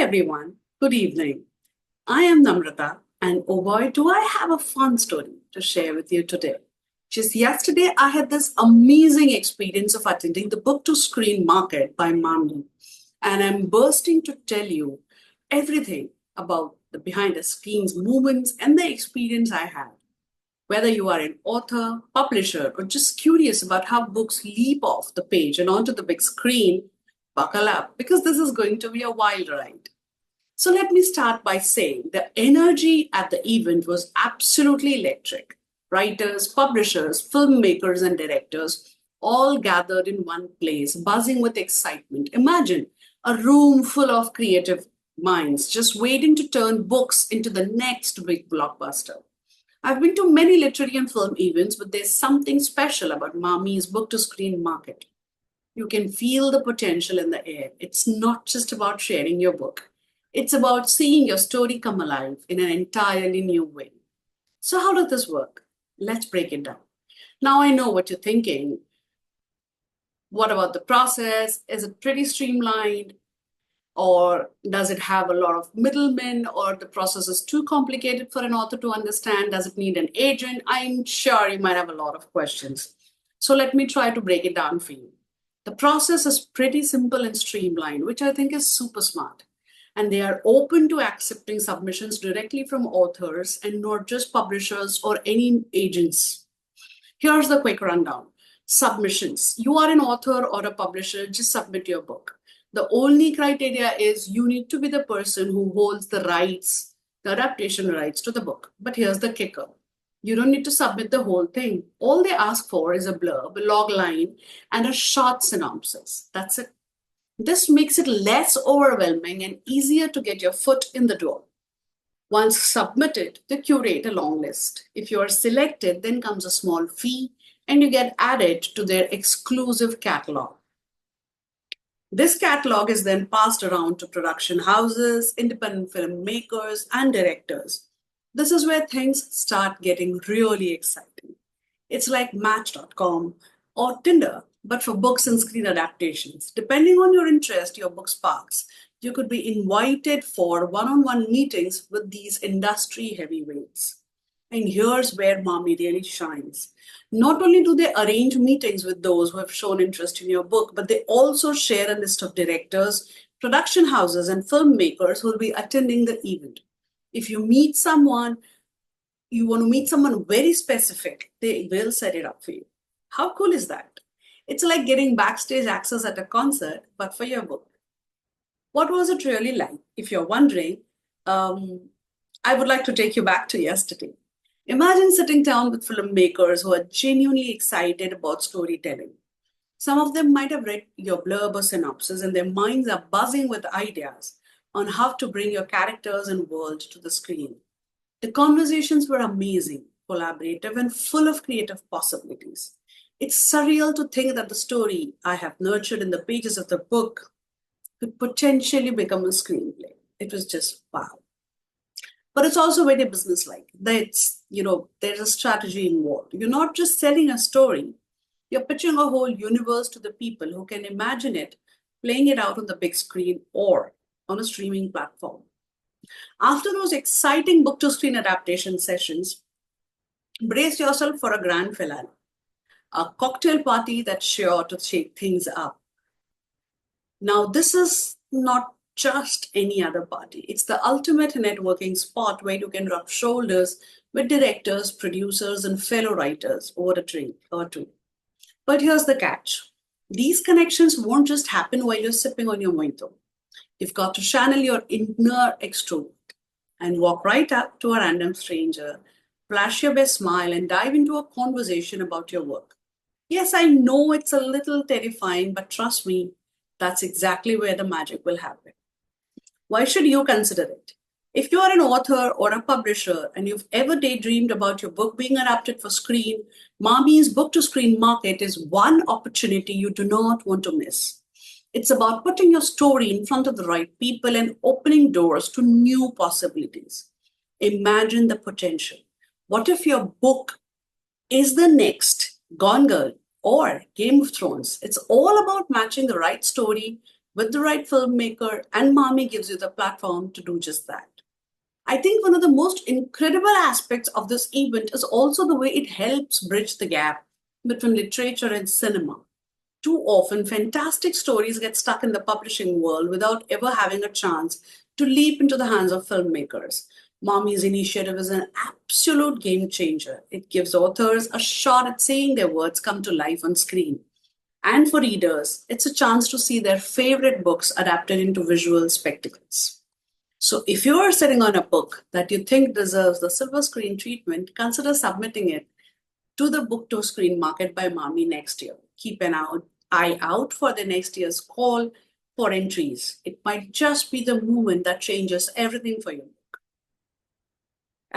everyone. Good evening. I am Namrata, and oh boy, do I have a fun story to share with you today. Just yesterday, I had this amazing experience of attending the book to screen market by MAMI, and I'm bursting to tell you everything about the behind the scenes movements and the experience I had. Whether you are an author, publisher, or just curious about how books leap off the page and onto the big screen, buckle up because this is going to be a wild ride. So let me start by saying the energy at the event was absolutely electric. Writers, publishers, filmmakers, and directors all gathered in one place, buzzing with excitement. Imagine a room full of creative minds just waiting to turn books into the next big blockbuster. I've been to many literary and film events, but there's something special about Mami's book to screen market. You can feel the potential in the air. It's not just about sharing your book, it's about seeing your story come alive in an entirely new way. So, how does this work? Let's break it down. Now, I know what you're thinking. What about the process? Is it pretty streamlined? Or does it have a lot of middlemen? Or the process is too complicated for an author to understand? Does it need an agent? I'm sure you might have a lot of questions. So, let me try to break it down for you. The process is pretty simple and streamlined, which I think is super smart. And they are open to accepting submissions directly from authors and not just publishers or any agents. Here's the quick rundown. Submissions. You are an author or a publisher, just submit your book. The only criteria is you need to be the person who holds the rights, the adaptation rights to the book. But here's the kicker. You don't need to submit the whole thing. All they ask for is a blurb, a log line, and a short synopsis. That's it. This makes it less overwhelming and easier to get your foot in the door. Once submitted, they curate a long list. If you are selected, then comes a small fee and you get added to their exclusive catalog. This catalog is then passed around to production houses, independent filmmakers, and directors. This is where things start getting really exciting. It's like Match.com or Tinder, but for books and screen adaptations. Depending on your interest your book sparks, you could be invited for one-on-one meetings with these industry heavyweights. And here's where Mami really shines. Not only do they arrange meetings with those who have shown interest in your book, but they also share a list of directors, production houses, and filmmakers who will be attending the event. If you meet someone, you want to meet someone very specific, they will set it up for you. How cool is that? It's like getting backstage access at a concert, but for your book. What was it really like? If you're wondering, I would like to take you back to yesterday. Imagine sitting down with filmmakers who are genuinely excited about storytelling. Some of them might have read your blurb or synopsis, and their minds are buzzing with ideas on how to bring your characters and world to the screen. The conversations were amazing, collaborative, and full of creative possibilities. It's surreal to think that the story I have nurtured in the pages of the book could potentially become a screenplay. It was just wow. But it's also very businesslike. There's a strategy involved. You're not just selling a story, you're pitching a whole universe to the people who can imagine it, playing it out on the big screen or on a streaming platform. After those exciting book to screen adaptation sessions, brace yourself for a grand finale, a cocktail party that's sure to shake things up. Now, this is not just any other party. It's the ultimate networking spot where you can rub shoulders with directors, producers, and fellow writers over a drink or two. But here's the catch. These connections won't just happen while you're sipping on your mojito. You've got to channel your inner extrovert and walk right up to a random stranger, flash your best smile, and dive into a conversation about your work. Yes, I know it's a little terrifying, but trust me, that's exactly where the magic will happen. Why should you consider it? If you are an author or a publisher and you've ever daydreamed about your book being adapted for screen, Mami's book to screen market is one opportunity you do not want to miss. It's about putting your story in front of the right people and opening doors to new possibilities. Imagine the potential. What if your book is the next Gone Girl or Game of Thrones? It's all about matching the right story with the right filmmaker, and MAMI gives you the platform to do just that. I think one of the most incredible aspects of this event is also the way it helps bridge the gap between literature and cinema. Too often, fantastic stories get stuck in the publishing world without ever having a chance to leap into the hands of filmmakers. Mommy's initiative is an absolute game changer. It gives authors a shot at seeing their words come to life on screen. And for readers, it's a chance to see their favorite books adapted into visual spectacles. So, if you're sitting on a book that you think deserves the silver screen treatment, consider submitting it to the book to screen market by MAMI next year. Keep an eye out for the next year's call for entries. It might just be the moment that changes everything for you.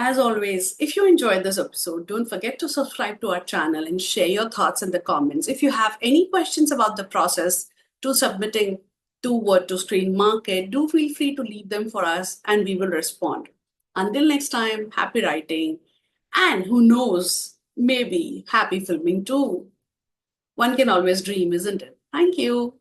As always, if you enjoyed this episode, don't forget to subscribe to our channel and share your thoughts in the comments. If you have any questions about the process to submitting to Word to Screen Market, do feel free to leave them for us and we will respond. Until next time, happy writing, and who knows, maybe happy filming too. One can always dream, isn't it? Thank you.